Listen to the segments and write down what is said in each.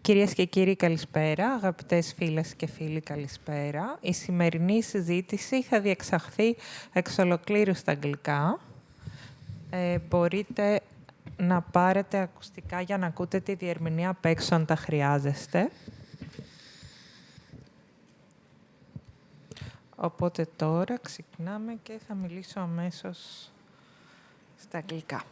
Κυρίες και κύριοι, καλησπέρα. Αγαπητές φίλες και φίλοι, καλησπέρα. Η σημερινή συζήτηση θα διεξαχθεί εξ ολοκλήρου στα αγγλικά. Μπορείτε να πάρετε ακουστικά για να ακούτε τη διερμηνία απ' έξω αν τα χρειάζεστε. Οπότε τώρα ξεκινάμε και θα μιλήσω αμέσως στα αγγλικά.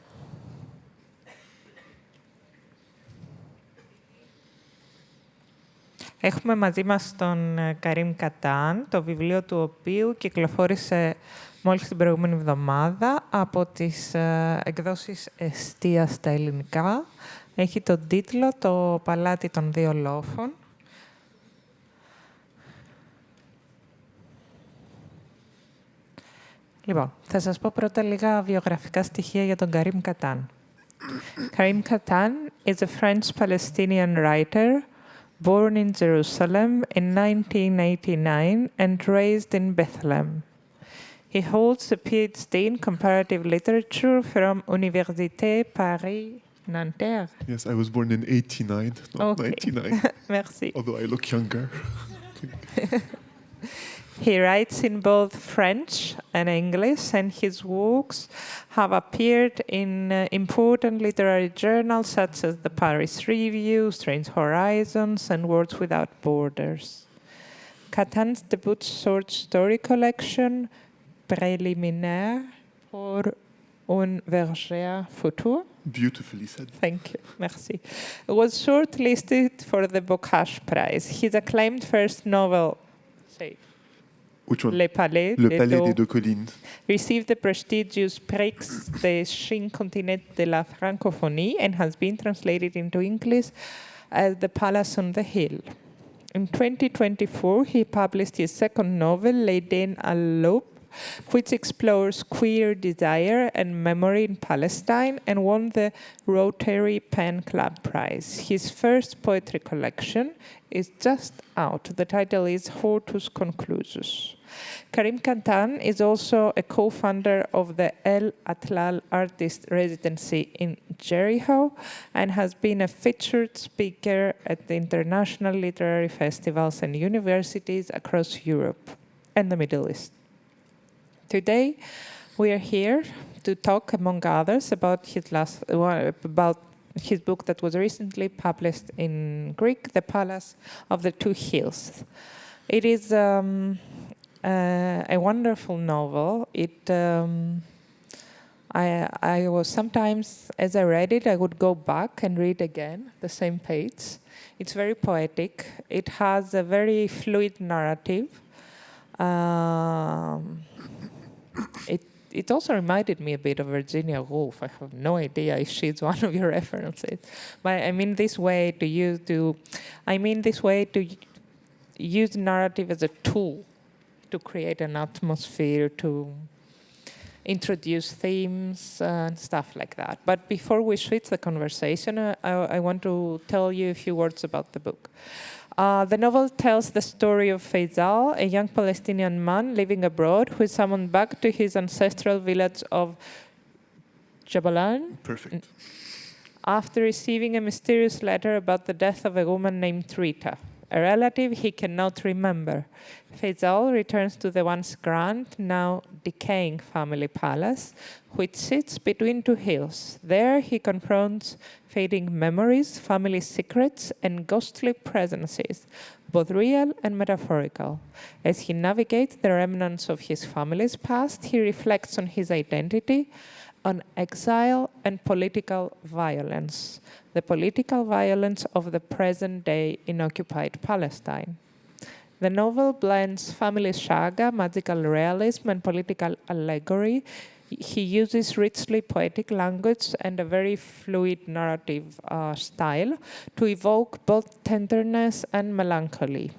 Έχουμε μαζί μας τον Karim Kattan, το βιβλίο του οποίου κυκλοφόρησε μόλις την προηγούμενη εβδομάδα από τις εκδόσεις Εστία στα ελληνικά. Έχει τον τίτλο «Το παλάτι των δύο λόφων». Λοιπόν, θα σας πω πρώτα λίγα βιογραφικά στοιχεία για τον Karim Kattan. Karim Kattan is a French Palestinian writer born in Jerusalem in 1989 and raised in Bethlehem. He holds a PhD in Comparative Literature from Université Paris-Nanterre. Yes, I was born in 89, not 99. Merci. Although I look younger. He writes in both French and English, and his works have appeared in important literary journals such as the Paris Review, Strange Horizons, and Words Without Borders. Kattan's debut short story collection, Préliminaire pour un verger futur. Beautifully said. Thank you. Merci. Was shortlisted for the Bocage Prize. His acclaimed first novel, Which one? Le Palais des Deux Collines. Received the prestigious Prix des Cinq Continents de la Francophonie and has been translated into English as The Palace on the Hill. In 2024, he published his second novel, Les Dents à l'aube, which explores queer desire and memory in Palestine and won the Rotary Pen Club Prize. His first poetry collection is just out. The title is Hortus Conclusus. Karim Kattan is also a co-founder of the El Atlal Artist Residency in Jericho and has been a featured speaker at the international literary festivals and universities across Europe and the Middle East. Today, we are here to talk, among others, about his book that was recently published in Greek, The Palace of the Two Hills. It is a wonderful novel. I was sometimes, as I read it, I would go back and read again the same page. It's very poetic. It has a very fluid narrative. It also reminded me a bit of Virginia Woolf. I have no idea if she's one of your references, but I mean this way to use narrative as a tool to create an atmosphere, to introduce themes and stuff like that. But before we switch the conversation, I want to tell you a few words about the book. The novel tells the story of Faisal, a young Palestinian man living abroad who is summoned back to his ancestral village of Jabalan. Perfect. After receiving a mysterious letter about the death of a woman named Rita, a relative he cannot remember. Faisal returns to the once grand, now decaying family palace, which sits between two hills. There he confronts fading memories, family secrets, and ghostly presences, both real and metaphorical. As he navigates the remnants of his family's past, he reflects on his identity, on exile and political violence, the political violence of the present day in occupied Palestine. The novel blends family saga, magical realism, and political allegory. He uses richly poetic language and a very fluid narrative style to evoke both tenderness and melancholy.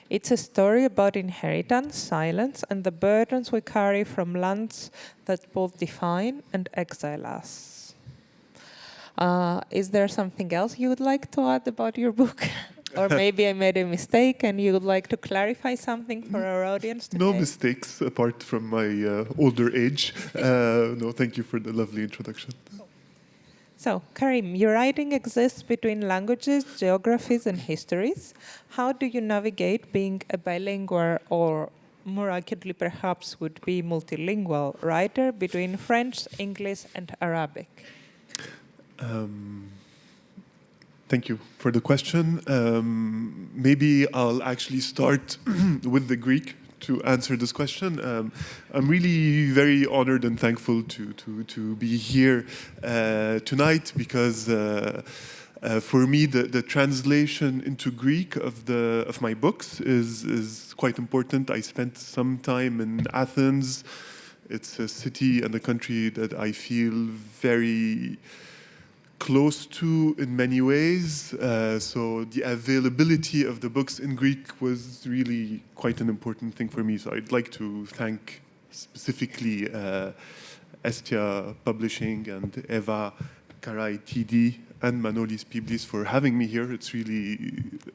It's a story about inheritance, silence, and the burdens we carry from lands that both define and exile us. Is there something else you would like to add about your book? Or maybe I made a mistake and you would like to clarify something for our audience today? No mistakes, apart from my older age. No, thank you for the lovely introduction. So, Karim, your writing exists between languages, geographies, and histories. How do you navigate being a bilingual, or more accurately perhaps would be multilingual, writer between French, English, and Arabic? Thank you for the question. Maybe I'll actually start with the Greek to answer this question. I'm really very honored and thankful to be here tonight, because for me the translation into Greek of my books is quite important. I spent some time in Athens. It's a city and a country that I feel very close to in many ways, so the availability of the books in Greek was really quite an important thing for me. So I'd like to thank specifically Estia Publishing and Eva Karay TD and Manolis Piblis for having me here.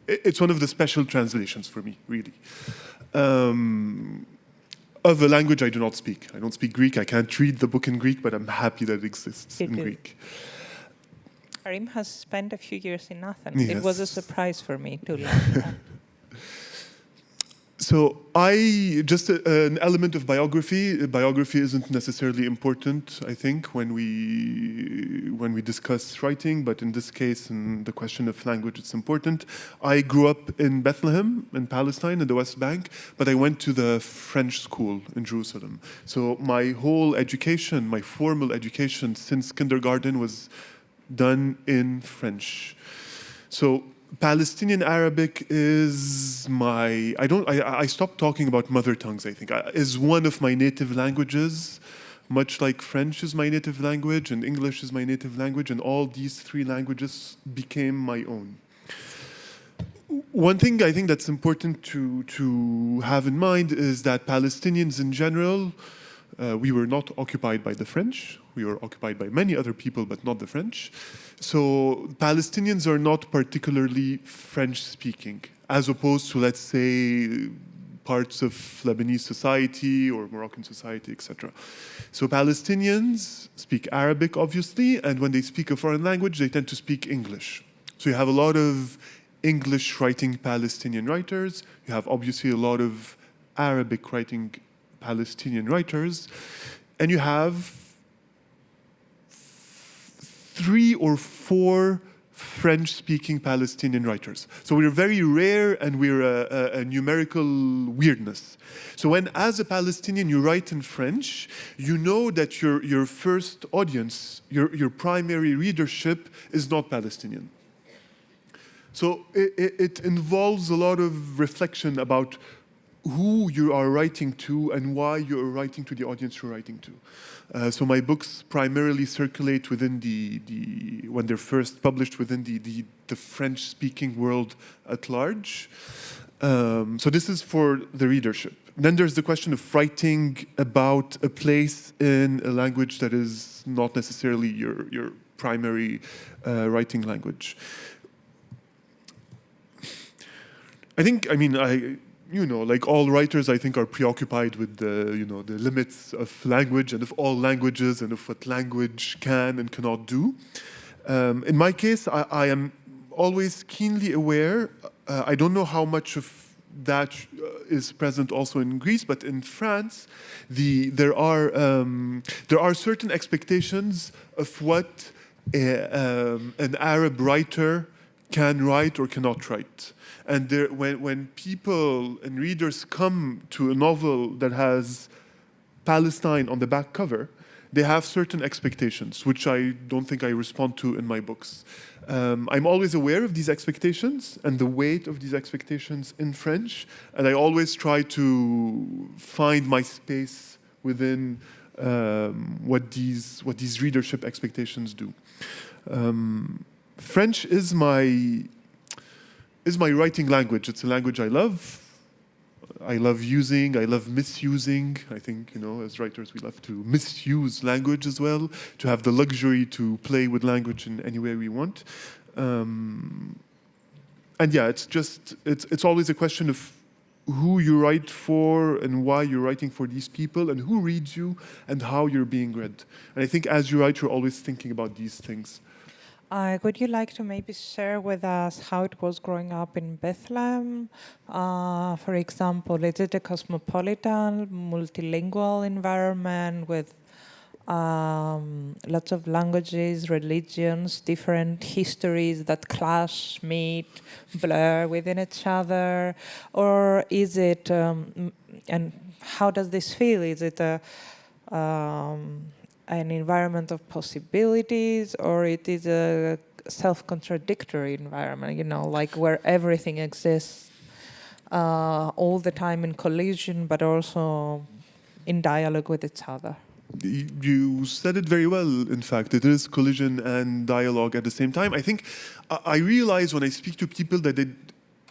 It's one of the special translations for me, really. Of a language I do not speak. I don't speak Greek. I can't read the book in Greek, but I'm happy that it exists in Greek. Karim has spent a few years in Athens. Yes. It was a surprise for me to learn that. So an element of biography. Biography isn't necessarily important, I think, when we discuss writing, but in this case, in the question of language, it's important. I grew up in Bethlehem, in Palestine, in the West Bank, but I went to the French school in Jerusalem. So my whole education, my formal education since kindergarten was done in French. So Palestinian Arabic is I stopped talking about mother tongues, I think. Is one of my native languages, much like French is my native language and English is my native language, and all these three languages became my own. One thing I think that's important to have in mind is that Palestinians in general, we were not occupied by the French. We were occupied by many other people, but not the French. So Palestinians are not particularly French-speaking, as opposed to, let's say, parts of Lebanese society or Moroccan society, etc. So Palestinians speak Arabic, obviously, and when they speak a foreign language, they tend to speak English. So you have a lot of English-writing Palestinian writers. You have, obviously, a lot of Arabic-writing Palestinian writers, and you have 3 or 4 French-speaking Palestinian writers. So we're very rare, and we're a numerical weirdness. So when, as a Palestinian, you write in French, you know that your first audience, your primary readership is not Palestinian. So it involves a lot of reflection about who you are writing to and why you're writing to the audience you're writing to. So my books primarily circulate within when they're first published, within the French-speaking world at large. So this is for the readership. Then there's the question of writing about a place in a language that is not necessarily your primary writing language. Like all writers, I think, are preoccupied with the limits of language and of all languages and of what language can and cannot do. In my case, I am always keenly aware. I don't know how much of that is present also in Greece, but in France, there are certain expectations of what an Arab writer can write or cannot write. And when people and readers come to a novel that has Palestine on the back cover, they have certain expectations, which I don't think I respond to in my books. I'm always aware of these expectations and the weight of these expectations in French, and I always try to find my space within what these readership expectations do. French is my writing language. It's a language I love. I love using, I love misusing. I think, as writers, we love to misuse language as well, to have the luxury to play with language in any way we want. And yeah, it's always a question of who you write for and why you're writing for these people and who reads you and how you're being read. And I think as you write, you're always thinking about these things. Would you like to maybe share with us how it was growing up in Bethlehem? For example, is it a cosmopolitan, multilingual environment with lots of languages, religions, different histories that clash, meet, blur within each other? Or is it, and how does this feel? Is it an environment of possibilities, or it is a self-contradictory environment, you know, like where everything exists all the time in collision, but also in dialogue with each other? You said it very well, in fact. It is collision and dialogue at the same time. I think I realize when I speak to people that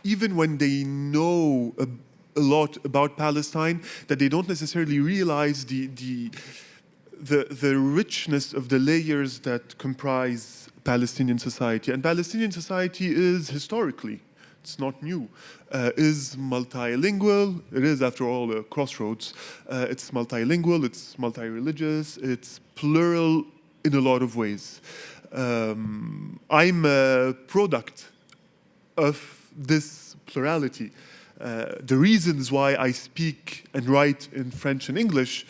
even when they know a lot about Palestine, that they don't necessarily realize the richness of the layers that comprise Palestinian society. And Palestinian society is historically, it's not new, is multilingual. It is, after all, a crossroads. It's multilingual, it's multi-religious, it's plural in a lot of ways. I'm a product of this plurality. The reasons why I speak and write in French and English,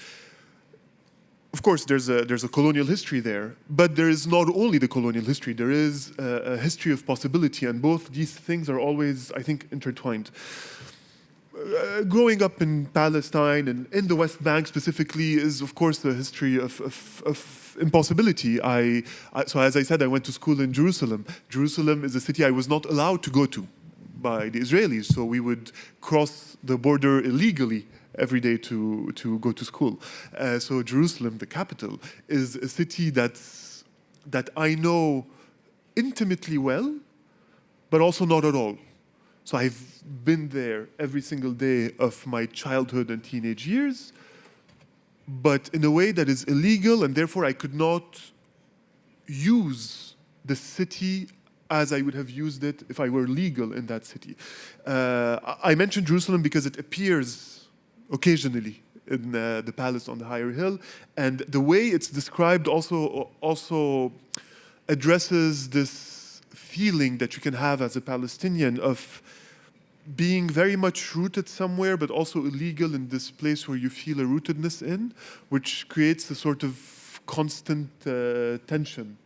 of course, there's a colonial history there, but there is not only the colonial history, there is a history of possibility, and both these things are always, I think, intertwined. Growing up in Palestine and in the West Bank specifically is, of course, the history of impossibility. So as I said, I went to school in Jerusalem. Jerusalem is a city I was not allowed to go to by the Israelis, so we would cross the border illegally every day to go to school. So Jerusalem, the capital, is a city that I know intimately well, but also not at all. So I've been there every single day of my childhood and teenage years, but in a way that is illegal, and therefore I could not use the city as I would have used it if I were legal in that city. I mentioned Jerusalem because it appears occasionally in the palace on the higher hill, and the way it's described also addresses this feeling that you can have as a Palestinian of being very much rooted somewhere, but also illegal in this place where you feel a rootedness in, which creates a sort of constant tension,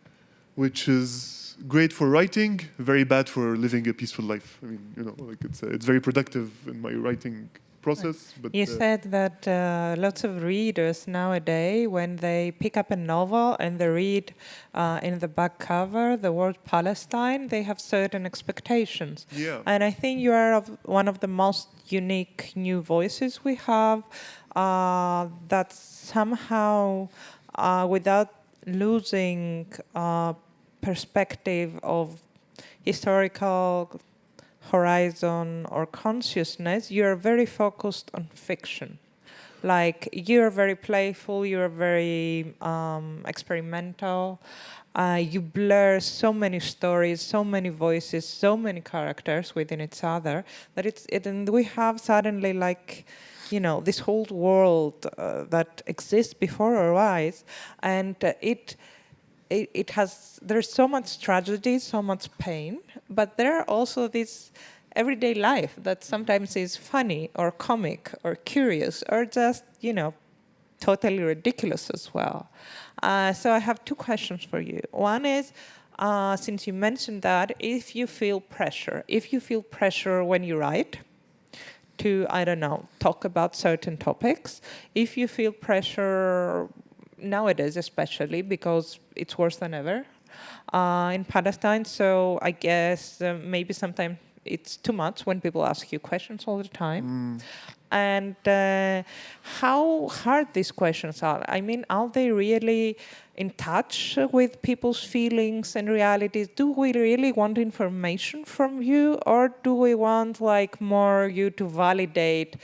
which is great for writing, very bad for living a peaceful life. I mean, you know, like it's very productive in my writing process. But you said that lots of readers nowadays, when they pick up a novel and they read in the back cover the word Palestine, they have certain expectations. Yeah. And I think you are one of the most unique new voices we have that somehow, without losing perspective of historical horizon or consciousness, you're very focused on fiction. Like, you're very playful, you're very experimental. You blur so many stories, so many voices, so many characters within each other that and we have suddenly, like, you know, this whole world that exists before our eyes, and there's so much tragedy, so much pain, but there are also this everyday life that sometimes is funny or comic or curious or just, you know, totally ridiculous as well. So I have two questions for you. One is, since you mentioned that, if you feel pressure when you write to, I don't know, talk about certain topics, if you feel pressure nowadays, especially because it's worse than ever in Palestine. So I guess maybe sometimes it's too much when people ask you questions all the time. And how hard these questions are. I mean, are they really in touch with people's feelings and realities? Do we really want information from you, or do we want like more you to validate,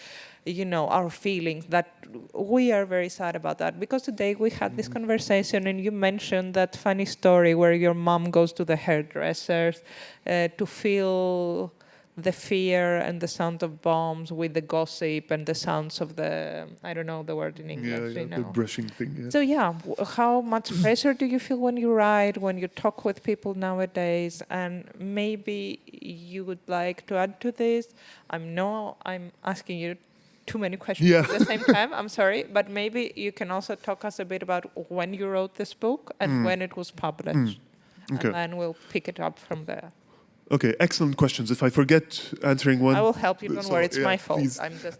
you know, our feelings? That we are very sad about that, because today we had this conversation and you mentioned that funny story where your mom goes to the hairdressers to feel the fear and the sound of bombs with the gossip and the sounds of the, I don't know the word in English. Yeah, You know. the brushing thing. Yeah. So yeah, how much pressure do you feel when you write, when you talk with people nowadays? And maybe you would like to add to this. I'm asking you too many questions at the same time. I'm sorry, but maybe you can also talk us a bit about when you wrote this book and when it was published. Okay. And then we'll pick it up from there. Okay, excellent questions. If I forget answering one, I will help you. Don't worry, it's my fault. Please. I'm just.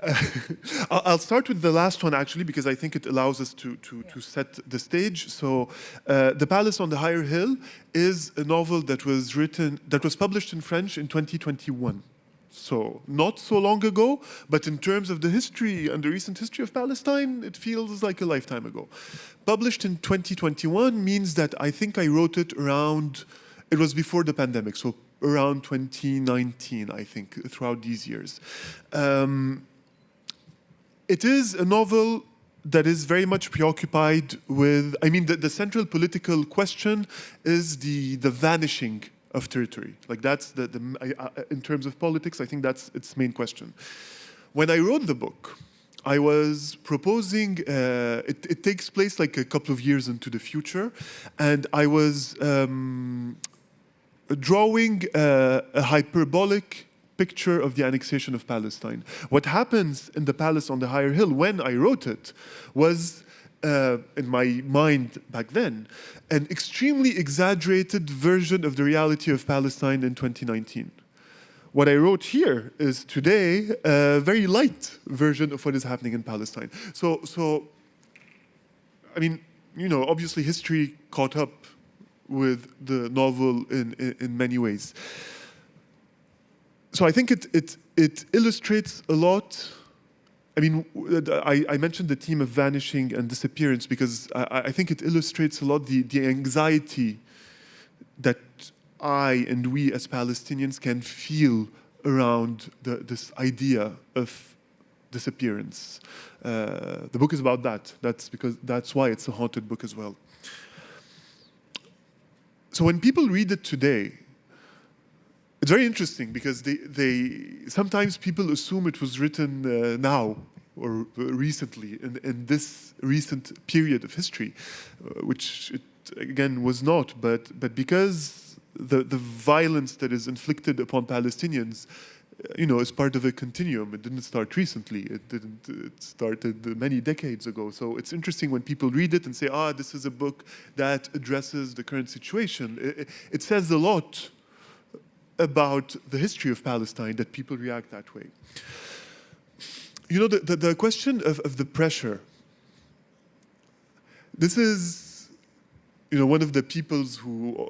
I'll start with the last one actually, because I think it allows us to set the stage. So, The Palace on the Higher Hill is a novel that was published in French in 2021. So not so long ago, but in terms of the history and the recent history of Palestine, it feels like a lifetime ago. Published in 2021 means that I think I wrote it it was before the pandemic, so around 2019, I think, throughout these years. It is a novel that is very much preoccupied with, the central political question is the vanishing of territory. Like that's in terms of politics, I think that's its main question. When I wrote the book, I was proposing, it takes place like a couple of years into the future, and I was drawing a hyperbolic picture of the annexation of Palestine. What happens in the Palace on the Higher Hill when I wrote it was, in my mind back then, an extremely exaggerated version of the reality of Palestine in 2019. What I wrote here is today a very light version of what is happening in Palestine. So obviously history caught up with the novel in many ways. So I think it illustrates a lot. I mentioned the theme of vanishing and disappearance because I think it illustrates a lot the anxiety that I and we as Palestinians can feel around this idea of disappearance. The book is about that. That's why it's a haunted book as well. So when people read it today, it's very interesting because sometimes people assume it was written now or recently in this recent period of history, which it again was not. But because the violence that is inflicted upon Palestinians, is part of a continuum. It didn't start recently. It started many decades ago. So it's interesting when people read it and say, this is a book that addresses the current situation. It says a lot about the history of Palestine that people react that way. The question of the pressure. This is, one of the peoples who,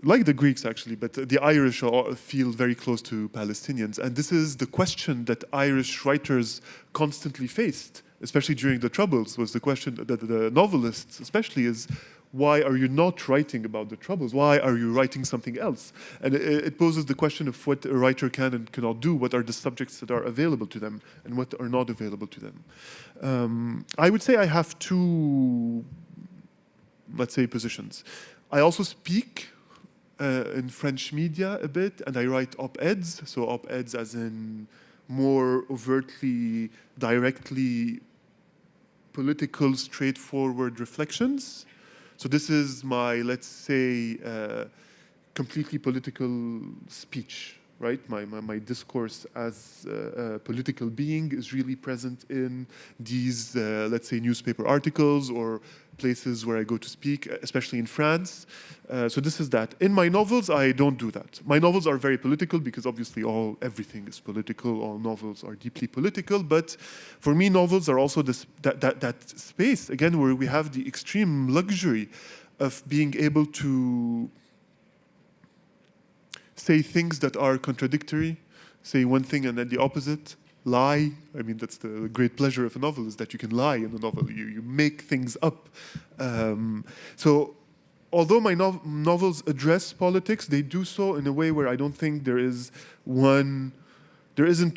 like the Greeks actually, but the Irish feel very close to Palestinians. And this is the question that Irish writers constantly faced, especially during the Troubles, was the question that the novelists especially is, why are you not writing about the Troubles? Why are you writing something else? And it poses the question of what a writer can and cannot do, what are the subjects that are available to them and what are not available to them. I would say I have two, let's say, positions. I also speak in French media a bit, and I write op-eds. So op-eds as in more overtly, directly political, straightforward reflections. So this is my, let's say, completely political speech, right? My discourse as a political being is really present in these, let's say, newspaper articles or places where I go to speak, especially in France. So this is that. In my novels, I don't do that. My novels are very political because obviously everything is political. All novels are deeply political. But for me, novels are also that space, again, where we have the extreme luxury of being able to say things that are contradictory, say one thing and then the opposite, lie. That's the great pleasure of a novel, is that you can lie in a novel. You make things up. So although my novels address politics, they do so in a way where I don't think there isn't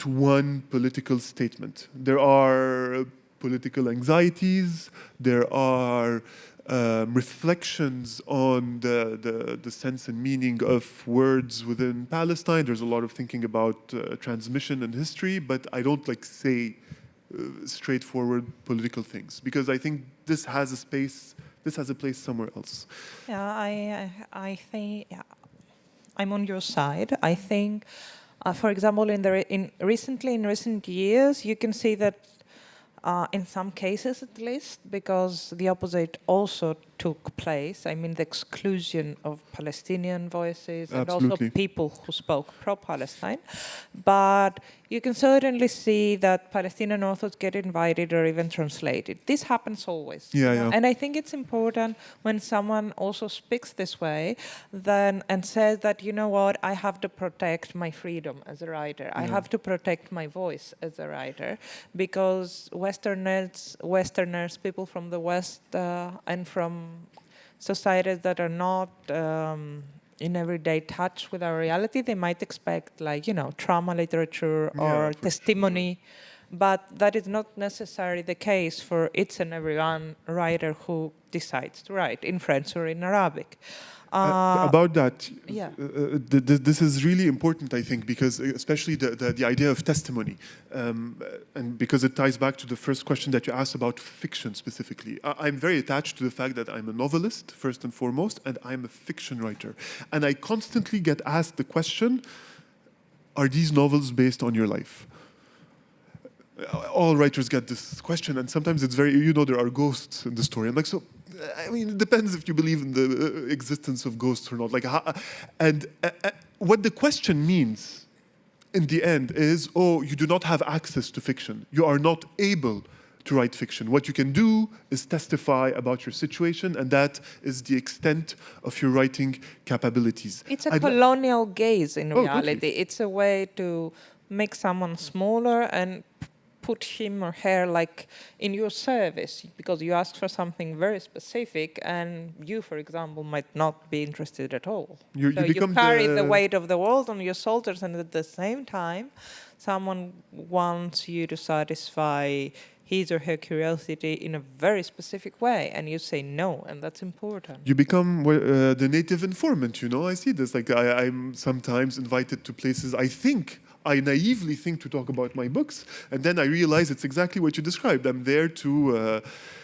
one political statement. There are political anxieties, there are reflections on the sense and meaning of words within Palestine. There's a lot of thinking about transmission and history, but I don't like say straightforward political things, because I think this has a place somewhere else. Yeah, I think I'm on your side. I think, for example, in recent years, you can see that in some cases at least, because the opposite also took place. I mean, the exclusion of Palestinian voices and also people who spoke pro-Palestine. But you can certainly see that Palestinian authors get invited or even translated. This happens always. Yeah. And I think it's important when someone also speaks this way and says that, you know what, I have to protect my freedom as a writer. Yeah. I have to protect my voice as a writer, because Westerners, people from the West and from societies that are not in everyday touch with our reality, they might expect, like, trauma literature or testimony, but that is not necessarily the case for each and every one writer who decides to write in French or in Arabic. About that, this is really important, I think, because especially the idea of testimony, and because it ties back to the first question that you asked about fiction specifically. I'm very attached to the fact that I'm a novelist, first and foremost, and I'm a fiction writer. And I constantly get asked the question, are these novels based on your life? All writers get this question, and sometimes it's very, there are ghosts in the story. I'm like, so, I mean, it depends if you believe in the existence of ghosts or not. What the question means in the end is, you do not have access to fiction. You are not able to write fiction. What you can do is testify about your situation, and that is the extent of your writing capabilities. It's a colonial gaze in reality. Totally. It's a way to make someone smaller and put him or her like in your service, because you ask for something very specific and you, for example, might not be interested at all. You carry the weight of the world on your shoulders, and at the same time, someone wants you to satisfy his or her curiosity in a very specific way, and you say no, and that's important. You become the native informant, I see this. Like I'm sometimes invited to places I naively think to talk about my books, and then I realize it's exactly what you described. I'm there to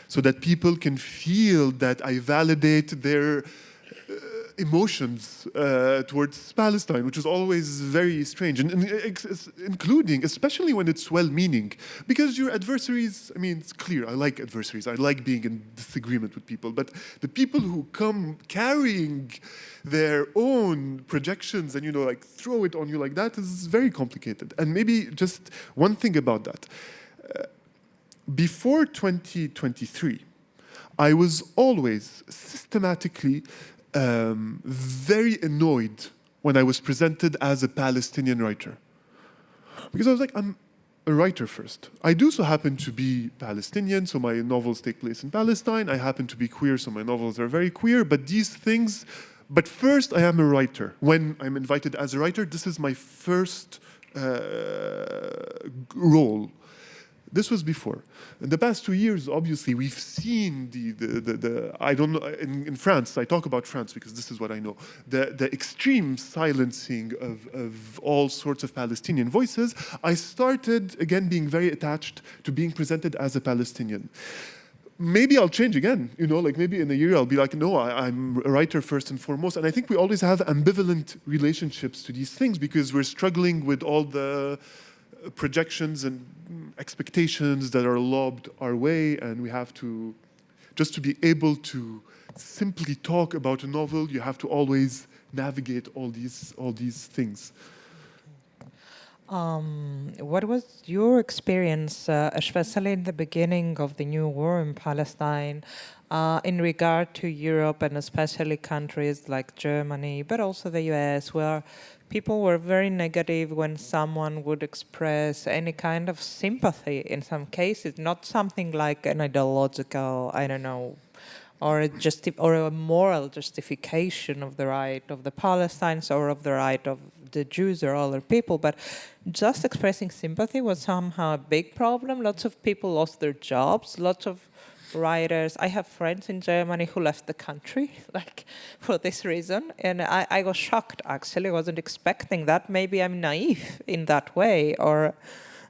so that people can feel that I validate their emotions towards Palestine, which is always very strange, and including, especially when it's well-meaning, because your adversaries, I mean, it's clear, I like adversaries, I like being in disagreement with people, but the people who come carrying their own projections and, throw it on you like that is very complicated. And maybe just one thing about that. Before 2023, I was always systematically very annoyed when I was presented as a Palestinian writer. Because I was like, I'm a writer first. I do so happen to be Palestinian, so my novels take place in Palestine. I happen to be queer, so my novels are very queer. But first I am a writer. When I'm invited as a writer, this is my first role. This was before. In the past 2 years, obviously, we've seen the I don't know, in France, I talk about France because this is what I know, the extreme silencing of all sorts of Palestinian voices. I started, again, being very attached to being presented as a Palestinian. Maybe I'll change again, maybe in a year I'll be like, no, I'm a writer first and foremost. And I think we always have ambivalent relationships to these things because we're struggling with all the projections and expectations that are lobbed our way, and we have to, just to be able to simply talk about a novel, you have to always navigate all these things. What was your experience, especially in the beginning of the new war in Palestine, in regard to Europe and especially countries like Germany, but also the US, where people were very negative when someone would express any kind of sympathy in some cases, not something like an ideological, or a moral justification of the right of the Palestinians or of the right of the Jews or other people, but just expressing sympathy was somehow a big problem. Lots of people lost their jobs. Lots of writers. I have friends in Germany who left the country, like, for this reason. And I was shocked, actually. I wasn't expecting that. Maybe I'm naive in that way, or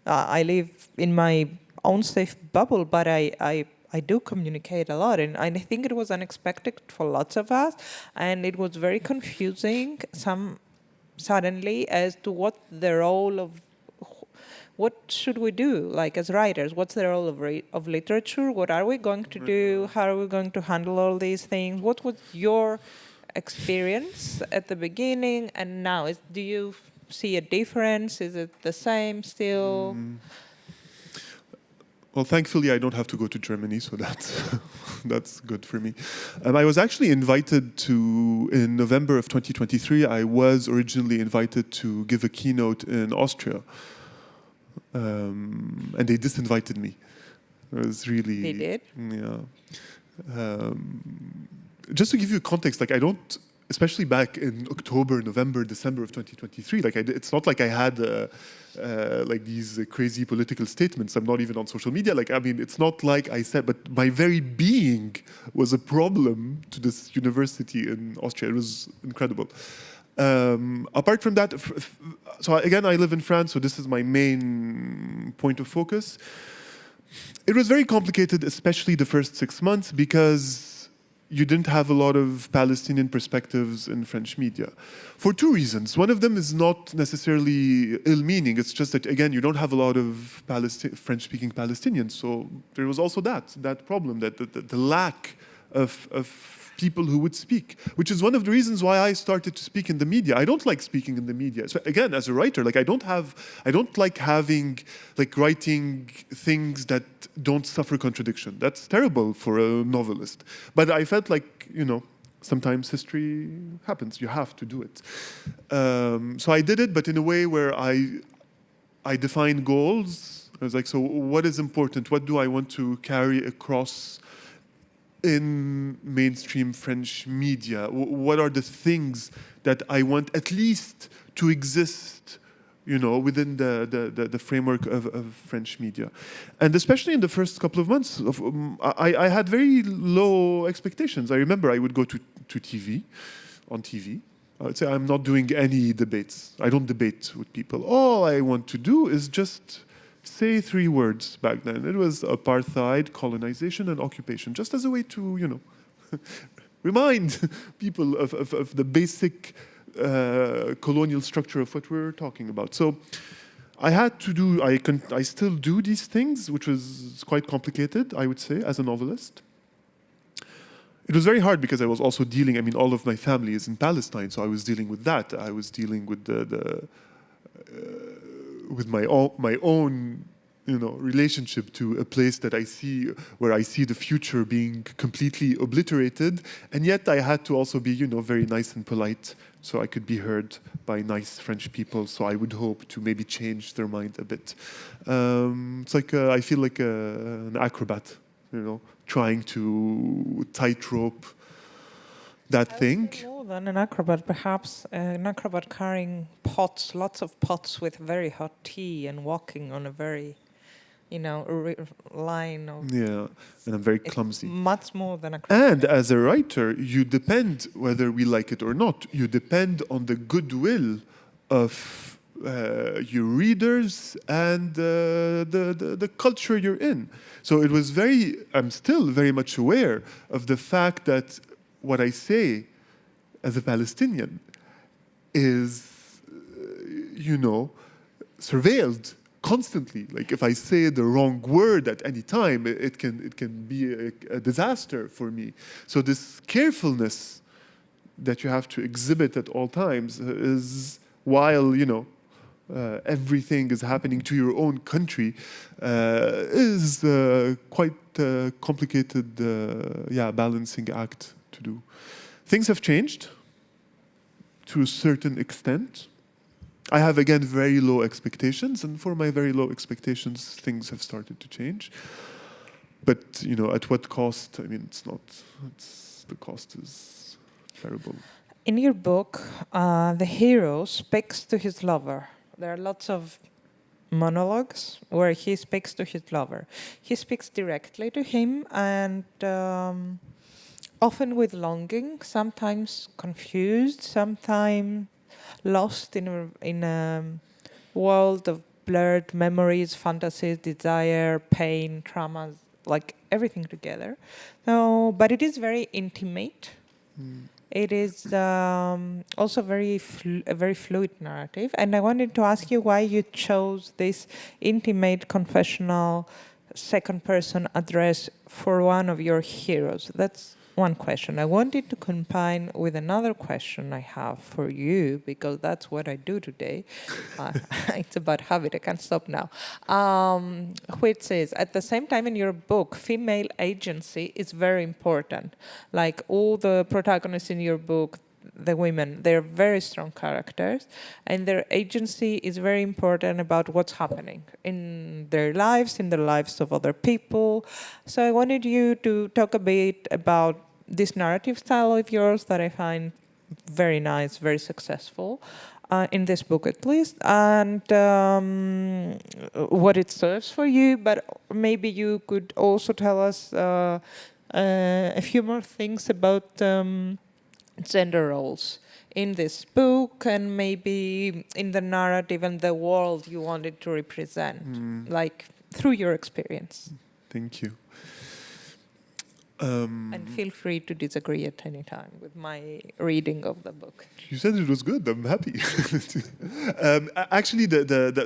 I live in my own safe bubble, but I do communicate a lot. And I think it was unexpected for lots of us. And it was very confusing suddenly as to what the role of, what should we do, like, as writers? What's the role of literature? What are we going to do? How are we going to handle all these things? What was your experience at the beginning and now? Do you see a difference? Is it the same still? Well, thankfully, I don't have to go to Germany, so that's good for me. I was actually invited to, in November of 2023, I was originally invited to give a keynote in Austria. And they disinvited me. It was really... They did? Yeah. Just to give you context, like, I don't, especially back in October, November, December of 2023, like, it's not like I had like these crazy political statements. I'm not even on social media. Like, I mean, it's not like I said, but my very being was a problem to this university in Austria. It was incredible. Apart from that, so again, I live in France, so this is my main point of focus. It was very complicated, especially the first 6 months, because you didn't have a lot of Palestinian perspectives in French media. For two reasons. One of them is not necessarily ill-meaning. It's just that, again, you don't have a lot of French-speaking Palestinians. So there was also that problem, that the lack of people who would speak, which is one of the reasons why I started to speak in the media. I don't like speaking in the media. So again, as a writer, like, I don't like having, like, writing things that don't suffer contradiction. That's terrible for a novelist. But I felt like, you know, sometimes history happens. You have to do it. So I did it, but in a way where I defined goals. I was like, so what is important? What do I want to carry across in mainstream French media? What are the things that I want at least to exist, you know, within the framework of French media? And especially in the first couple of months, I had very low expectations. I remember I would go to TV, on TV. I would say, I'm not doing any debates. I don't debate with people. All I want to do is just say 3 words back then. It was apartheid, colonization, and occupation, just as a way to, you know, remind people of the basic colonial structure of what we're talking about. So I had to do, I still do these things, which was quite complicated, I would say, as a novelist. It was very hard because I was also dealing, I mean, all of my family is in Palestine, so I was dealing with that. I was dealing with with my own, you know, relationship to a place that I see, where I see the future being completely obliterated, and yet I had to also be, you know, very nice and polite, so I could be heard by nice French people. So I would hope to maybe change their mind a bit. It's like I feel like an acrobat, you know, trying to tightrope that thing. More than an acrobat, perhaps an acrobat carrying pots, lots of pots with very hot tea, and walking on a very, you know, line of... Yeah, and I'm very clumsy. Much more than acrobat. And as a writer, you depend, whether we like it or not, you depend on the goodwill of your readers and the culture you're in. So it was I'm still very much aware of the fact that what I say as a Palestinian is, you know, surveilled constantly. Like, if I say the wrong word at any time, it can be a disaster for me. So this carefulness that you have to exhibit at all times is, while, you know, everything is happening to your own country, is quite a complicated, balancing act to do. Things have changed to a certain extent. I have, again, very low expectations, and for my very low expectations, things have started to change. But, you know, at what cost? I mean, the cost is terrible. In your book, the hero speaks to his lover. There are lots of monologues where he speaks to his lover. He speaks directly to him and often with longing, sometimes confused, sometimes lost in a world of blurred memories, fantasies, desire, pain, traumas, like everything together. So, but it is very intimate. It is also a very fluid narrative. And I wanted to ask you why you chose this intimate, confessional, second-person address for one of your heroes. That's one question. I wanted to combine with another question I have for you, because that's what I do today. It's about habit. I can't stop now. Which is, at the same time in your book, female agency is very important. Like all the protagonists in your book, the women, they're very strong characters, and their agency is very important about what's happening in their lives, in the lives of other people. So I wanted you to talk a bit about this narrative style of yours that I find very nice, very successful, in this book at least, and what it serves for you, but maybe you could also tell us a few more things about gender roles in this book and maybe in the narrative and the world you wanted to represent, like through your experience. Thank you. And feel free to disagree at any time with my reading of the book. You said it was good. I'm happy. Actually,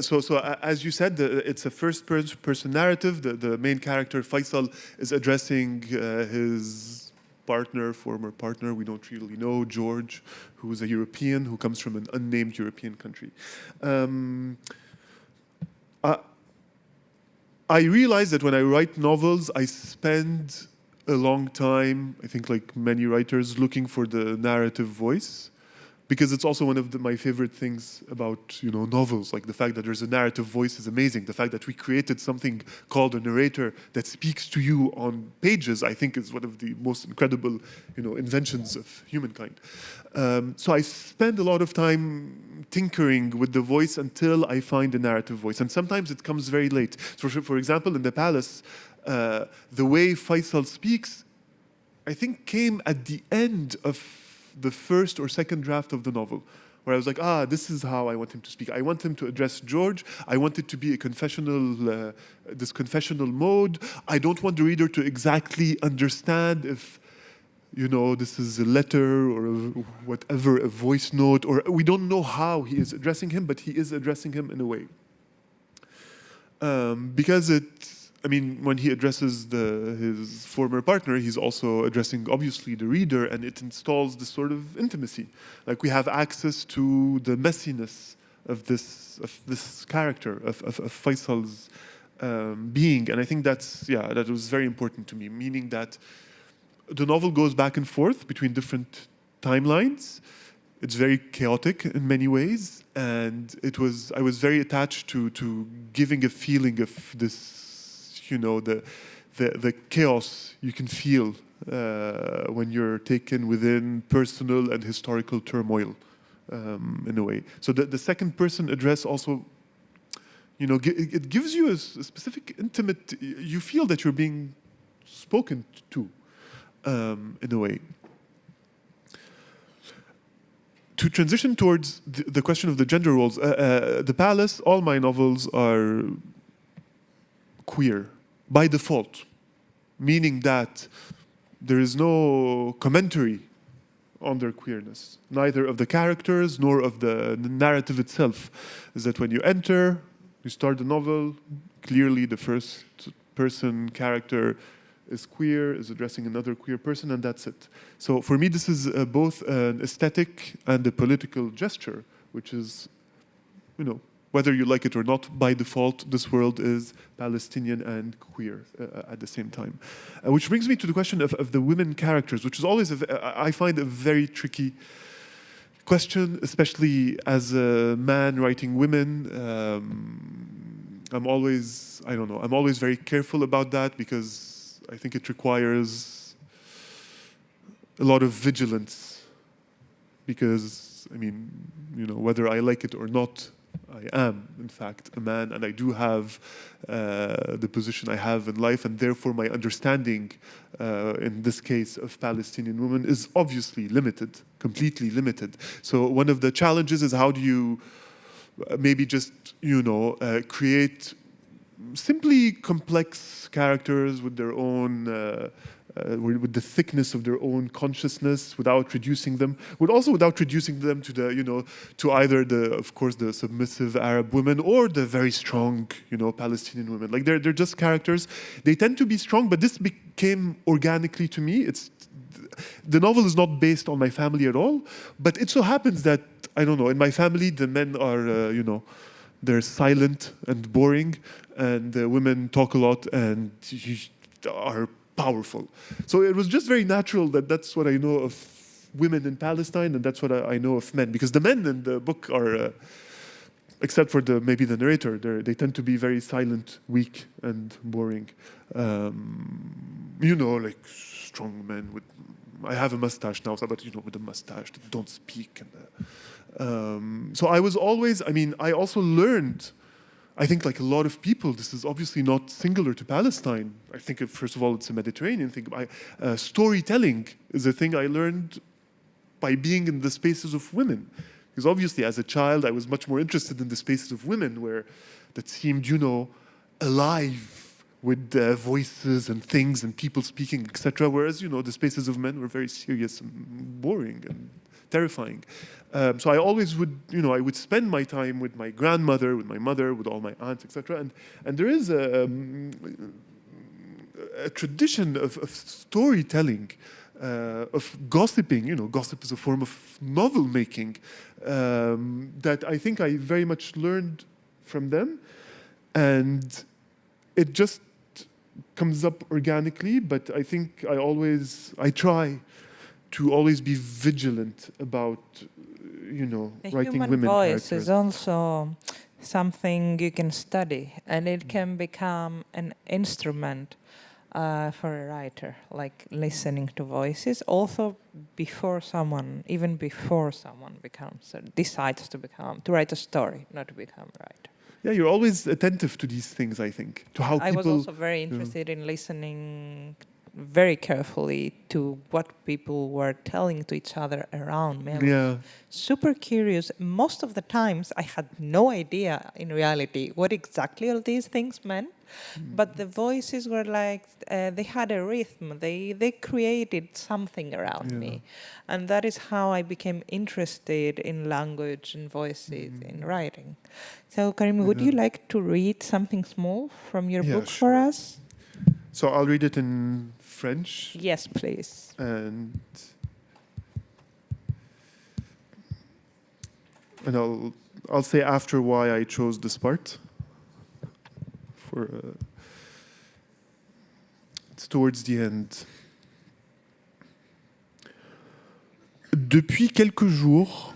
so as you said, it's a first-person narrative. The main character Faisal is addressing his former partner, we don't really know, George, who is a European who comes from an unnamed European country. I realize that when I write novels, I spend a long time, I think like many writers, looking for the narrative voice, because it's also one of my favorite things about novels. Like the fact that there's a narrative voice is amazing. The fact that we created something called a narrator that speaks to you on pages, I think is one of the most incredible inventions of humankind. So I spend a lot of time tinkering with the voice until I find a narrative voice. And sometimes it comes very late. So for example, in The Palace, the way Faisal speaks, I think came at the end of the first or second draft of the novel, where I was like, this is how I want him to speak. I want him to address George. I want it to be a confessional, this confessional mode. I don't want the reader to exactly understand if, this is a letter or whatever, a voice note, or we don't know how he is addressing him, but he is addressing him in a way. Because when he addresses his former partner, he's also addressing, obviously, the reader, and it installs this sort of intimacy. Like we have access to the messiness of this character, of Faisal's being. And I think that was very important to me, meaning that the novel goes back and forth between different timelines. It's very chaotic in many ways, and I was very attached to giving a feeling of this, the chaos you can feel when you're taken within personal and historical turmoil, in a way. So the second person address also, it gives you a specific intimate, you feel that you're being spoken to, in a way. To transition towards the question of the gender roles, The Palace, all my novels are queer by default, meaning that there is no commentary on their queerness, neither of the characters nor of the narrative itself. Is that when you enter, you start the novel, clearly the first person character is queer, is addressing another queer person, and that's it. So for me, this is both an aesthetic and a political gesture, which is, whether you like it or not, by default, this world is Palestinian and queer at the same time. Which brings me to the question of the women characters, which is always, I find, a very tricky question, especially as a man writing women. I'm always very careful about that, because I think it requires a lot of vigilance. Because, whether I like it or not, I am, in fact, a man, and I do have the position I have in life, and therefore my understanding, in this case, of Palestinian women is obviously limited, completely limited. So one of the challenges is how do you maybe just, create simply complex characters with their own with the thickness of their own consciousness, without reducing them to the, to either of course, the submissive Arab women or the very strong, Palestinian women. Like they're just characters. They tend to be strong, but this became organically to me. The novel is not based on my family at all, but it so happens that, I don't know, in my family, the men are, they're silent and boring, and the women talk a lot and are powerful. So it was just very natural that that's what I know of women in Palestine, and that's what I know of men. Because the men in the book are, except for maybe the narrator, they tend to be very silent, weak, and boring. Like strong men with. I have a mustache now, but with a mustache that don't speak. So I was always. I also learned. I think, like a lot of people, this is obviously not singular to Palestine. I think, first of all, it's a Mediterranean thing. Storytelling is a thing I learned by being in the spaces of women. Because obviously, as a child, I was much more interested in the spaces of women, that seemed, alive with voices and things and people speaking, etc. Whereas, the spaces of men were very serious and boring and terrifying. So I always would, I would spend my time with my grandmother, with my mother, with all my aunts, etc. And there is a tradition of storytelling, of gossiping. Gossip is a form of novel making that I think I very much learned from them, and it just comes up organically. But I think I try to always be vigilant about, writing women voice characters. is also something you can study, and it can become an instrument for a writer, like listening to voices. Also, even before someone decides to write a story, not to become a writer. Yeah, you're always attentive to these things, I think, to how I people. was also very interested in listening very carefully to what people were telling to each other around me. I was super curious. Most of the times I had no idea in reality what exactly all these things meant, but the voices were like, they had a rhythm, they created something around me. And that is how I became interested in language and voices in writing. So Karim, would you like to read something small from your book for us? So I'll read it in French. Yes, please. And I'll say after why I chose this part. It's towards the end. Depuis quelques jours,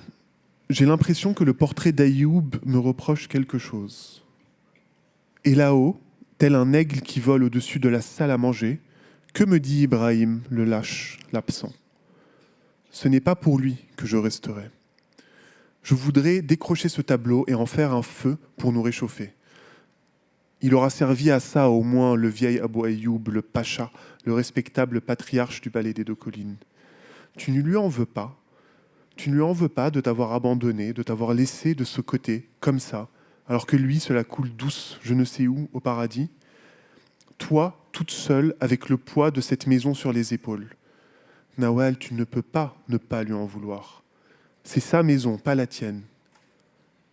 j'ai l'impression que le portrait d'Ayoub me reproche quelque chose. Et là-haut, tel un aigle qui vole au-dessus de la salle à manger, que me dit Ibrahim, le lâche, l'absent? Ce n'est pas pour lui que je resterai. Je voudrais décrocher ce tableau et en faire un feu pour nous réchauffer. Il aura servi à ça au moins le vieil Abou Ayoub, le pacha, le respectable patriarche du palais des deux collines. Tu ne lui en veux pas. Tu ne lui en veux pas de t'avoir abandonné, de t'avoir laissé de ce côté, comme ça, alors que lui, cela coule douce, je ne sais où, au paradis. Toi, toute seule, avec le poids de cette maison sur les épaules. Nawal, tu ne peux pas ne pas lui en vouloir. C'est sa maison, pas la tienne.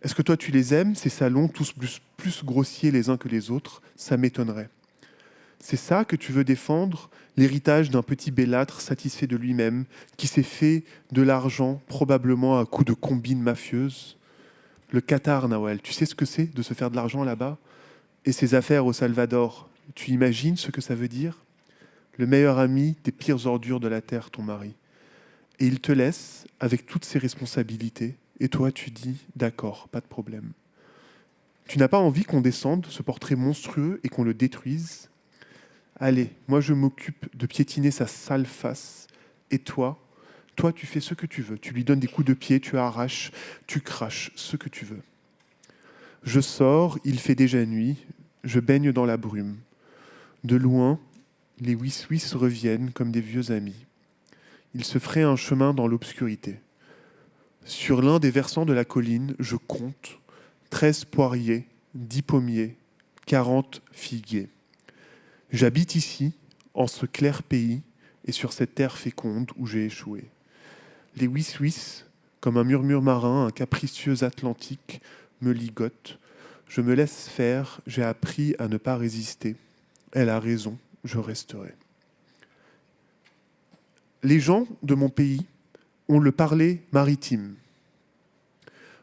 Est-ce que toi, tu les aimes, ces salons, tous plus grossiers les uns que les autres? Ça m'étonnerait. C'est ça que tu veux défendre, l'héritage d'un petit bellâtre satisfait de lui-même, qui s'est fait de l'argent, probablement à coups de combines mafieuses. Le Qatar, Nawal, tu sais ce que c'est de se faire de l'argent là-bas? Et ses affaires au Salvador, tu imagines ce que ça veut dire? Le meilleur ami des pires ordures de la terre, ton mari. Et il te laisse avec toutes ses responsabilités. Et toi, tu dis, d'accord, pas de problème. Tu n'as pas envie qu'on descende ce portrait monstrueux et qu'on le détruise? Allez, moi je m'occupe de piétiner sa sale face. Et toi, tu fais ce que tu veux. Tu lui donnes des coups de pied, tu arraches, tu craches, ce que tu veux. Je sors, il fait déjà nuit, je baigne dans la brume. De loin, les Wiswis reviennent comme des vieux amis. Ils se fraient un chemin dans l'obscurité. Sur l'un des versants de la colline, je compte 13 poiriers, 10 pommiers, 40 figuiers. J'habite ici, en ce clair pays, et sur cette terre féconde où j'ai échoué. Les Wiswis, comme un murmure marin, un capricieux Atlantique, me ligotent. Je me laisse faire, j'ai appris à ne pas résister. Elle a raison, je resterai. Les gens de mon pays ont le parler maritime.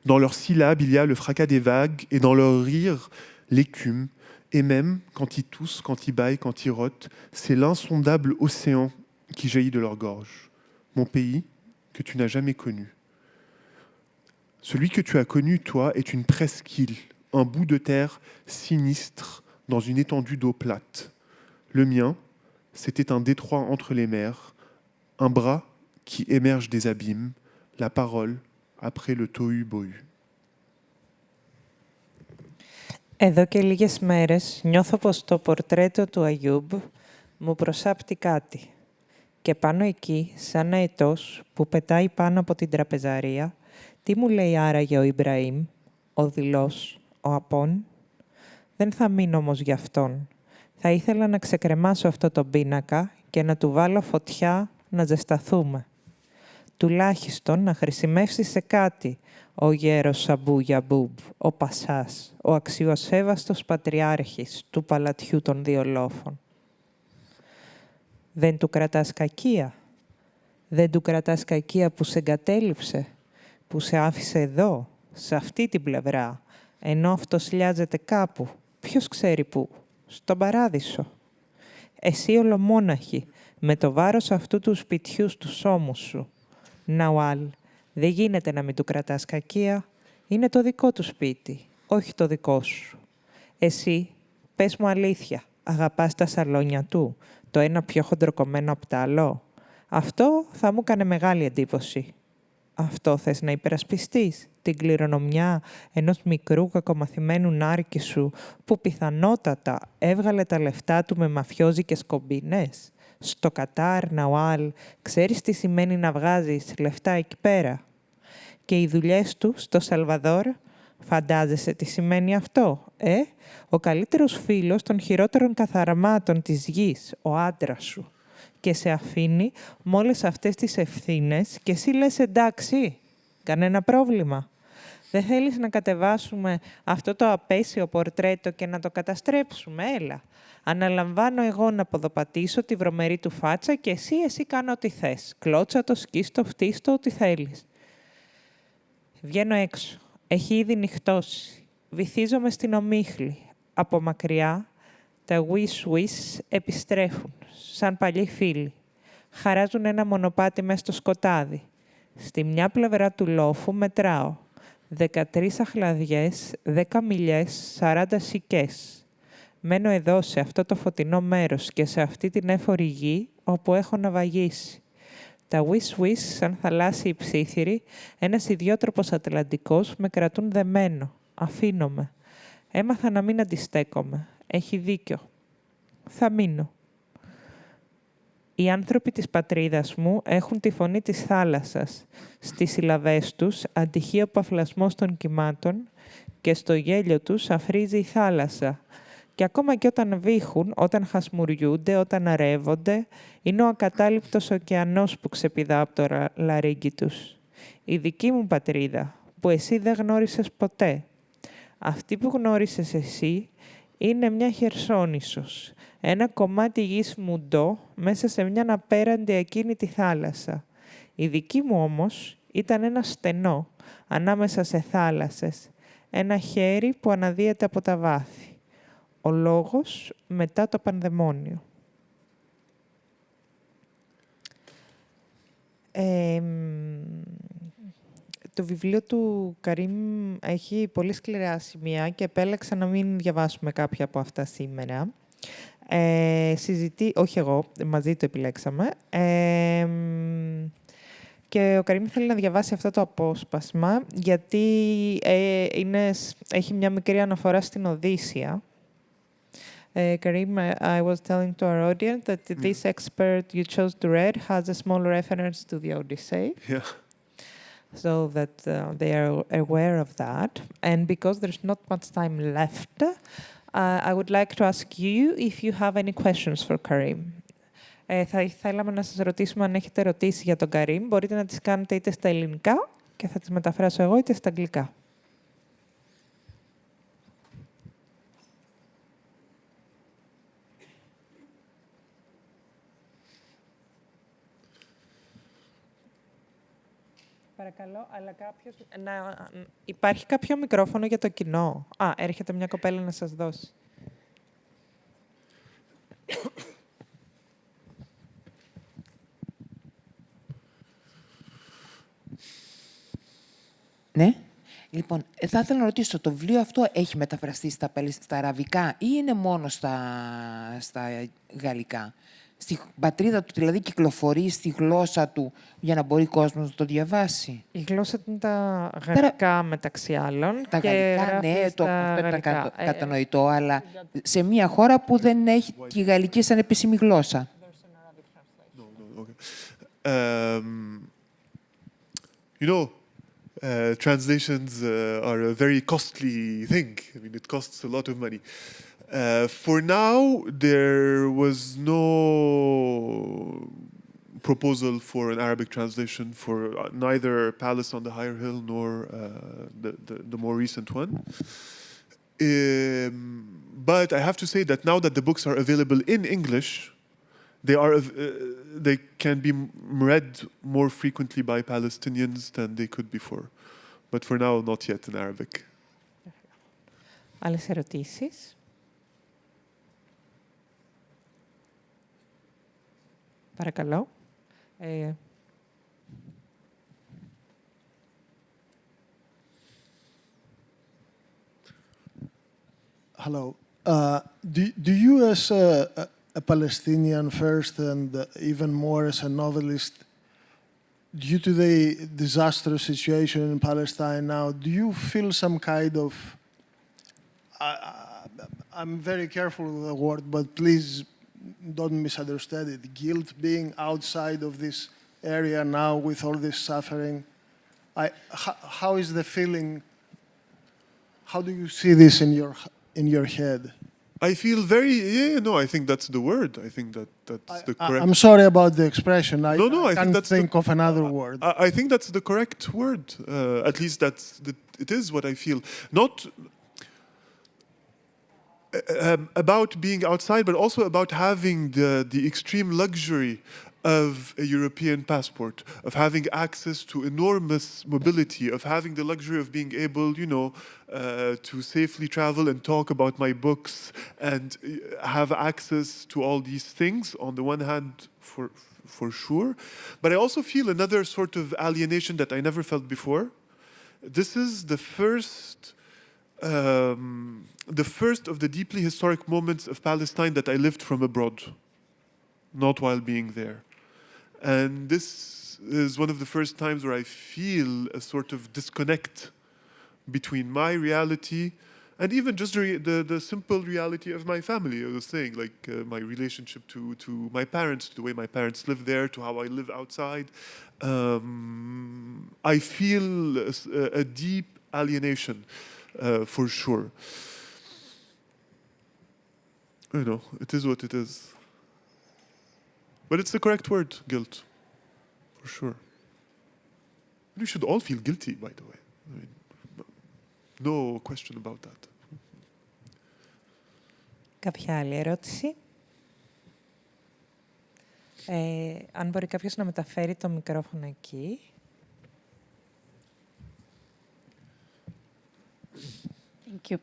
Dans leurs syllabes, il y a le fracas des vagues, et dans leur rire, l'écume. Et même, quand ils toussent, quand ils bâillent, quand ils rotent, c'est l'insondable océan qui jaillit de leur gorge. Mon pays, que tu n'as jamais connu. Celui que tu as connu, toi, est une presqu'île, un bout de terre sinistre dans une étendue d'eau plate. Le mien, c'était un détroit entre les mers, un bras qui émerge des abîmes, la parole après le tohu-bohu. Εδώ και λίγες μέρες νιώθω πως το πορτρέτο του Αγιούμπ μου προσάπτει κάτι. Και πάνω εκεί, σαν αετός που πετάει πάνω από την τραπεζαρία, τι μου λέει άραγε ο Ιμπραήμ, ο δειλός, ο Απών? Δεν θα μείνω όμως γι' αυτόν. Θα ήθελα να ξεκρεμάσω αυτό το πίνακα και να του βάλω φωτιά να ζεσταθούμε. Τουλάχιστον να χρησιμεύσει σε κάτι ο γέρος Σαμπού Γιαμπούμπ, ο Πασάς, ο αξιοσέβαστος πατριάρχης του παλατιού των δύο λόφων. Δεν του κρατάς κακία? Δεν του κρατάς κακία που σε εγκατέλειψε, που σε άφησε εδώ, σε αυτή την πλευρά, ενώ αυτός λιάζεται κάπου, ποιος ξέρει πού, στον παράδεισο. Εσύ ολομόναχη, με το βάρος αυτού του σπιτιού στους ώμους σου. Ναουάλ, δεν γίνεται να μην του κρατάς κακία, είναι το δικό του σπίτι, όχι το δικό σου. Εσύ, πες μου αλήθεια, αγαπάς τα σαλόνια του, το ένα πιο χοντροκομμένο απ' το άλλο? Αυτό θα μου έκανε μεγάλη εντύπωση. Αυτό θες να υπερασπιστείς, την κληρονομιά ενός μικρού κακομαθημένου νάρκη σου που πιθανότατα έβγαλε τα λεφτά του με μαφιόζικες κομπίνες? Στο Κατάρ, Ναουάλ, ξέρεις τι σημαίνει να βγάζεις λεφτά εκεί πέρα? Και οι δουλειές του στο Σαλβαδόρ, φαντάζεσαι τι σημαίνει αυτό, Ο καλύτερος φίλος των χειρότερων καθαρμάτων της γης, ο άντρας σου. Και σε αφήνει με όλες αυτές τις ευθύνες και εσύ λες εντάξει, κανένα πρόβλημα. Δεν θέλεις να κατεβάσουμε αυτό το απέσιο πορτρέτο και να το καταστρέψουμε, έλα. Αναλαμβάνω εγώ να ποδοπατήσω τη βρωμερή του φάτσα και εσύ κάνω ό,τι θες. Κλώτσα το, σκίστο, φτύστο, ό,τι θέλεις. Βγαίνω έξω. Έχει ήδη νυχτώσει. Βυθίζομαι στην ομίχλη. Από μακριά, τα Wiswis επιστρέφουν, σαν παλιοί φίλοι. Χαράζουν ένα μονοπάτι μες στο σκοτάδι. Στη μια πλευρά του λόφου μετράω. 13 αχλαδιές, 10 μιλιές, 40 σικές. Μένω εδώ, σε αυτό το φωτεινό μέρος και σε αυτή την έφορη γη, όπου έχω ναυαγίσει. Τα Wiswis, σαν θαλάσσιοι ψήθυροι, ένας ιδιότροπος Ατλαντικός, με κρατούν δεμένο. Αφήνομαι. Έμαθα να μην αντιστέκομαι. Έχει δίκιο. Θα μείνω. Οι άνθρωποι της πατρίδας μου έχουν τη φωνή της θάλασσας. Στις συλλαβές τους αντυχεί ο παφλασμός των κυμάτων και στο γέλιο τους αφρίζει η θάλασσα. Και ακόμα και όταν βήχουν, όταν χασμουριούνται, όταν αρεύονται, είναι ο ακατάληπτος ωκεανός που ξεπηδά από το λαρύγγι τους. Η δική μου πατρίδα, που εσύ δεν γνώρισες ποτέ. Αυτή που γνώρισες εσύ είναι μια χερσόνησος, ένα κομμάτι γης μουντό μέσα σε μια απέραντη ακίνητη θάλασσα. Η δική μου όμως ήταν ένα στενό, ανάμεσα σε θάλασσες, ένα χέρι που αναδύεται από τα βάθη. Ο λόγος μετά το πανδαιμόνιο. Το βιβλίο του Καρίμ έχει πολύ σκληρά σημεία και επέλεξα να μην διαβάσουμε κάποια από αυτά σήμερα. Όχι εγώ, μαζί το επιλέξαμε. Και ο Καρίμ θέλει να διαβάσει αυτό το απόσπασμα, γιατί έχει μια μικρή αναφορά στην Οδύσσεια. Karim, I was telling to our audience that this expert you chose to read has a small reference to the Odyssey. Yeah. So that they are aware of that. And because there's not much time left, I would like to ask you if you have any questions for Karim. Θα θέλαμε να σας ρωτήσουμε αν έχετε ερωτήσεις για τον Καρίμ. Μπορείτε να τις κάνετε είτε στα ελληνικά και θα τις μεταφράσω εγώ, είτε στα αγγλικά. Παρακαλώ, αλλά υπάρχει κάποιο μικρόφωνο για το κοινό. Έρχεται μια κοπέλα να σας δώσει. Ναι. Λοιπόν, θα ήθελα να ρωτήσω, το βιβλίο αυτό έχει μεταφραστεί στα αραβικά ή είναι μόνο στα γαλλικά? Στη πατρίδα του, δηλαδή, κυκλοφορεί στη γλώσσα του για να μπορεί ο κόσμος να το διαβάσει? Η γλώσσα του είναι τα γαλλικά, μεταξύ άλλων. Τα και γαλλικά, ναι, αυτό ήταν κατανοητό, αλλά σε μια χώρα που δεν έχει τη γαλλική σαν επίσημη γλώσσα. You know, translations are a very costly thing. I mean, it costs a lot of money. For now, there was no proposal for an Arabic translation for neither Palace on the Higher Hill nor the more recent one. But I have to say that now that the books are available in English, they can be read more frequently by Palestinians than they could before. But for now, not yet in Arabic. Άλλες ερωτήσεις? Παρακαλώ. Hello. Do you, as a Palestinian first and even more as a novelist, due to the disastrous situation in Palestine now, do you feel some kind of, I'm very careful with the word, but please don't misunderstand it, guilt being outside of this area now with all this suffering? How is the feeling? How do you see this in your head? I feel very, I think that's the word. I think that's the correct... I'm sorry about the expression. I can't think of another word. I think that's the correct word. At least it is what I feel. Not about being outside, but also about having the extreme luxury of a European passport, of having access to enormous mobility, of having the luxury of being able, to safely travel and talk about my books and have access to all these things, on the one hand, for sure. But I also feel another sort of alienation that I never felt before. This is the first of the deeply historic moments of Palestine that I lived from abroad, not while being there. And this is one of the first times where I feel a sort of disconnect between my reality and even just the simple reality of my family. I was saying, like my relationship to my parents, to the way my parents live there, to how I live outside. I feel a deep alienation, for sure. It is what it is. But it's the correct word, guilt, for sure. We should all feel guilty, by the way. I mean, no question about that. Κάποια άλλη ερώτηση? Αν μπορεί κάποιος να μεταφέρει το μικρόφωνο εκεί. Thank you.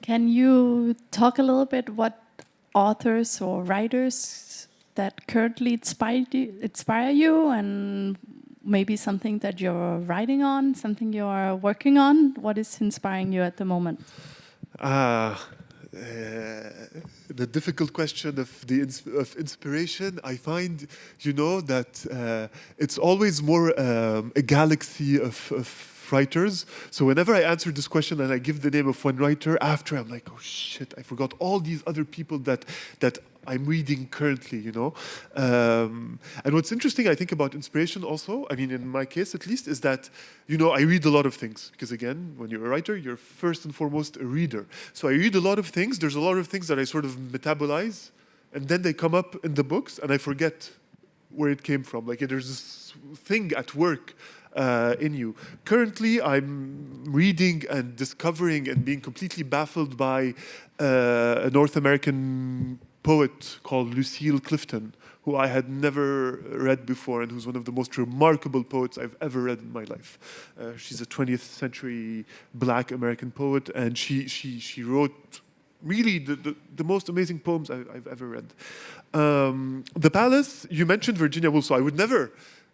Can you talk a little bit what authors or writers that currently inspire you, and maybe something that you're writing on, something you're working on? What is inspiring you at the moment? the difficult question of inspiration, I find, that it's always more a galaxy of writers. So whenever I answer this question and I give the name of one writer, after I'm like, oh shit, I forgot all these other people that I'm reading currently, And what's interesting, I think, about inspiration also, I mean, in my case at least, is that, I read a lot of things. Because again, when you're a writer, you're first and foremost a reader. So I read a lot of things. There's a lot of things that I sort of metabolize, and then they come up in the books, and I forget where it came from. Like, there's this thing at work in you. Currently, I'm reading and discovering and being completely baffled by a North American poet called Lucille Clifton, who I had never read before and who's one of the most remarkable poets I've ever read in my life. She's a 20th century Black American poet, and she wrote really the most amazing poems I've ever read. The Palace, you mentioned Virginia Woolf, so I would never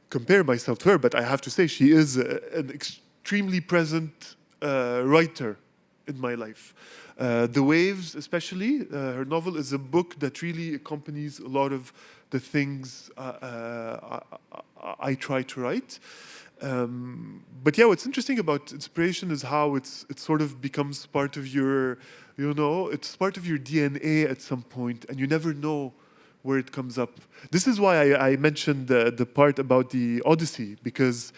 compare myself to her, but I have to say she is an extremely present writer in my life. The Waves, especially, her novel is a book that really accompanies a lot of the things I try to write. But yeah, what's interesting about inspiration is how it sort of becomes part of your, it's part of your DNA at some point, and you never know where it comes up. This is why I mentioned the part about the Odyssey, because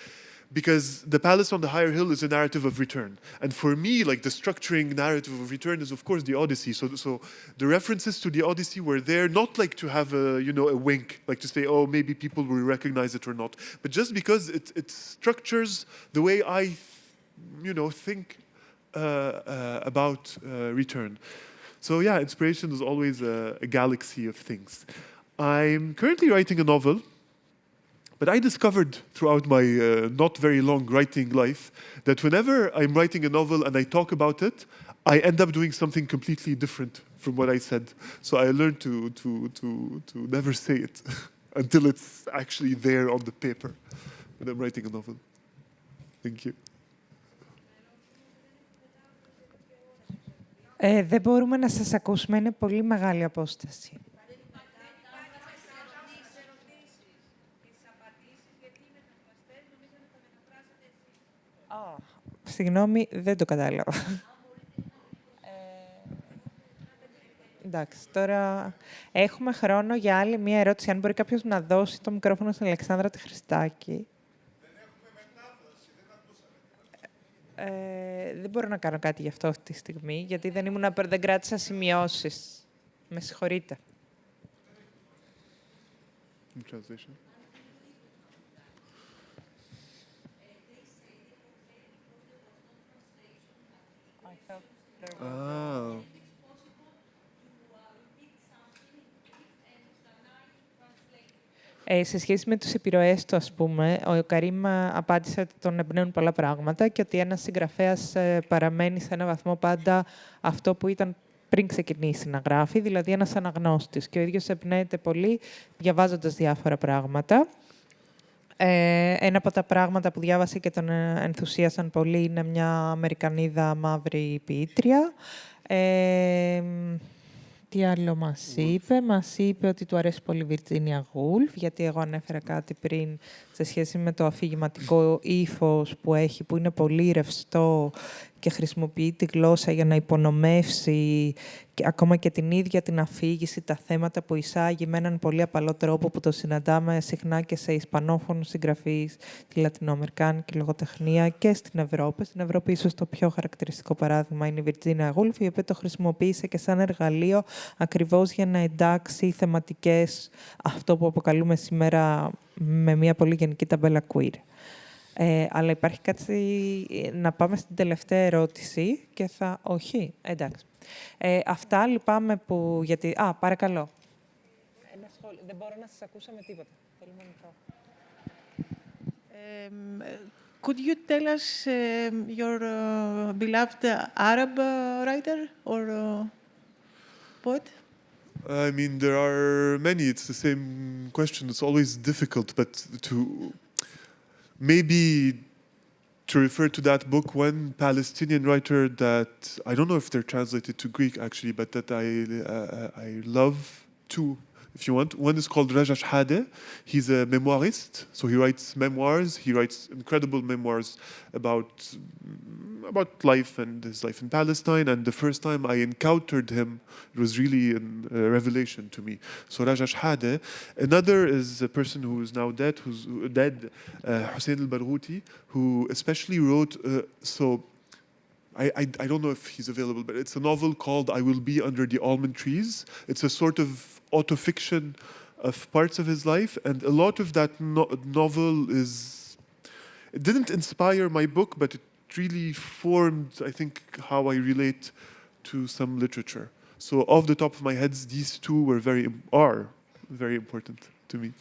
The Palace on the Higher Hill is a narrative of return. And for me, like, the structuring narrative of return is, of course, the Odyssey. So the references to the Odyssey were there, not like to have a wink, like to say, oh, maybe people will recognize it or not, but just because it structures the way I, think about return. So yeah, inspiration is always a galaxy of things. I'm currently writing a novel, but I discovered throughout my not very long writing life that whenever I'm writing a novel and I talk about it, I end up doing something completely different from what I said. So I learned to never say it until it's actually there on the paper when I'm writing a novel. Thank you. Δεν μπορούμε να σας ακούσουμε, είναι πολύ μεγάλη απόσταση. Συγγνώμη, δεν το κατάλαβα. Εντάξει, τώρα έχουμε χρόνο για άλλη μία ερώτηση. Αν μπορεί κάποιος να δώσει το μικρόφωνο στην Αλεξάνδρα τη Χριστάκη. Δεν μπορώ να κάνω κάτι γι' αυτό αυτή τη στιγμή, γιατί δεν κράτησα σημειώσεις. Με συγχωρείτε. Σε σχέση με τις επιρροές του, ας πούμε, ο Καρίμ απάντησε ότι τον εμπνέουν πολλά πράγματα και ότι ένας συγγραφέας παραμένει σε έναν βαθμό πάντα αυτό που ήταν πριν ξεκινήσει να γράφει, δηλαδή ένας αναγνώστης. Και ο ίδιος εμπνέεται πολύ διαβάζοντας διάφορα πράγματα. Ένα από τα πράγματα που διάβασε και τον ενθουσίασαν πολύ είναι μια Αμερικανίδα μαύρη ποιήτρια. Τι άλλο μας είπε. Μας είπε ότι του αρέσει πολύ η Βιρτζίνια Γούλφ, γιατί εγώ ανέφερα κάτι πριν σε σχέση με το αφηγηματικό ύφος που έχει, που είναι πολύ ρευστό και χρησιμοποιεί τη γλώσσα για να υπονομεύσει και ακόμα και την ίδια την αφήγηση, τα θέματα που εισάγει με έναν πολύ απαλό τρόπο που το συναντάμε συχνά και σε ισπανόφωνους συγγραφείς, τη λατινοαμερικάνικη λογοτεχνία και στην Ευρώπη. Στην Ευρώπη ίσως το πιο χαρακτηριστικό παράδειγμα είναι η Βιρτζίνια Γούλφ, η οποία το χρησιμοποίησε και σαν εργαλείο ακριβώς για να εντάξει θεματικές, αυτό που αποκαλούμε σήμερα με μια πολύ γενική ταμπέλα queer. Αλλά υπάρχει κάτι... Να πάμε στην τελευταία ερώτηση και θα... Όχι, εντάξει. Αυτά λυπάμαι που... Γιατί... παρακαλώ. Ένα σχόλιο. Δεν μπορώ να σας ακούσω με τίποτα. Θέλουμε μικρό. Could you tell us your beloved Arab writer or poet? I mean, there are many. It's the same question. It's always difficult, but maybe to refer to that book, one Palestinian writer that I don't know if they're translated to Greek actually, but that I love too, if you want. One is called Raja Shahade. He's a memoirist, so he writes memoirs. He writes incredible memoirs about life and his life in Palestine. And the first time I encountered him, it was really a revelation to me. So Raja Shahade. Another is a person who is now dead, Hussein al-Barghouti, who especially wrote. I don't know if he's available, but it's a novel called I Will Be Under the Almond Trees. It's a sort of autofiction of parts of his life, and a lot of that novel it didn't inspire my book, but it really formed, I think, how I relate to some literature. So off the top of my head, these two are very important to me.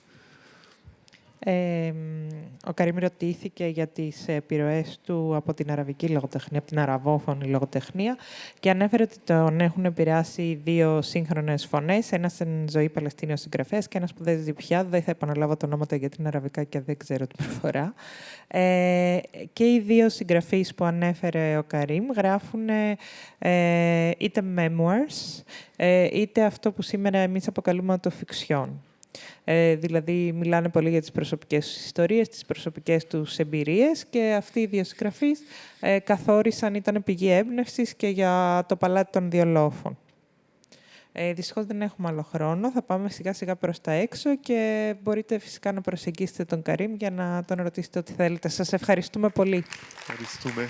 Ο Καρίμ ρωτήθηκε για τις επιρροές του από την αραβική λογοτεχνία, από την αραβόφωνη λογοτεχνία, και ανέφερε ότι τον έχουν επηρεάσει δύο σύγχρονες φωνές, ένας στην ζωή Παλαιστίνιος συγγραφέας και ένας που δεν ζει πια. Δεν θα επαναλάβω τα ονόματα γιατί είναι αραβικά και δεν ξέρω την προφορά. Και οι δύο συγγραφείς που ανέφερε ο Καρίμ γράφουν είτε memoirs, είτε αυτό που σήμερα εμείς αποκαλούμε autofiction. Δηλαδή μιλάνε πολύ για τις προσωπικές τους ιστορίες, τις προσωπικές τους εμπειρίες, και αυτοί οι δύο συγγραφείς καθόρισαν, ήταν πηγή έμπνευσης και για το παλάτι των δύο λόφων. Δυστυχώς δεν έχουμε άλλο χρόνο, θα πάμε σιγά σιγά προς τα έξω και μπορείτε φυσικά να προσεγγίσετε τον Καρίμ για να τον ρωτήσετε ό,τι θέλετε. Σας ευχαριστούμε πολύ. Ευχαριστούμε.